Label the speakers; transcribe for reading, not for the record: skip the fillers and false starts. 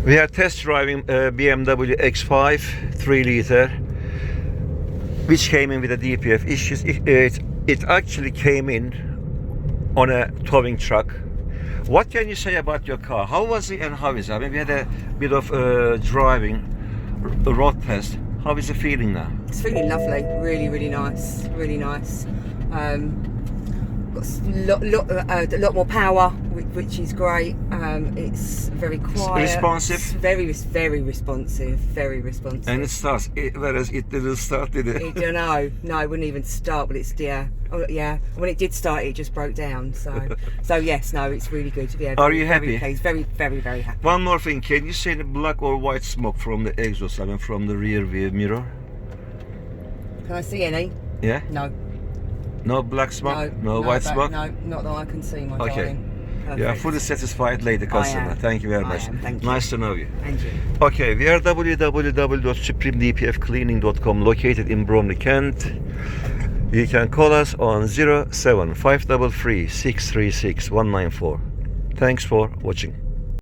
Speaker 1: We are test driving BMW X5 3 liter, which came in with a DPF issues. It actually came in on a towing truck. What can you say about your car? How was it and how is it? I mean, we had a bit of driving, a road test. How is the feeling now?
Speaker 2: It's feeling lovely, really, really nice, really nice. Got a lot more power, which is great. It's very quiet.
Speaker 1: Responsive?
Speaker 2: Very responsive, very responsive.
Speaker 1: And it starts, whereas it didn't start, did it?
Speaker 2: I don't know. No, it wouldn't even start, but it's, yeah. Oh, yeah. When it did start, it just broke down. So yes, no, it's really good. Yeah,
Speaker 1: Are you happy?
Speaker 2: Very, very happy.
Speaker 1: One more thing, can you see the black or white smoke from the exhaust, I mean from the rear view mirror?
Speaker 2: Can I see any?
Speaker 1: Yeah?
Speaker 2: No.
Speaker 1: No black smoke? No white smoke?
Speaker 2: No, not that I can see, my
Speaker 1: Okay.
Speaker 2: darling. Perfect.
Speaker 1: You are fully satisfied later customer. Thank you very much.
Speaker 2: Thank you.
Speaker 1: Nice to know you.
Speaker 2: And you.
Speaker 1: Okay, we are www.supremedpfcleaning.com, located in Bromley, Kent. You can call us on 07533 636 194. Thanks for watching.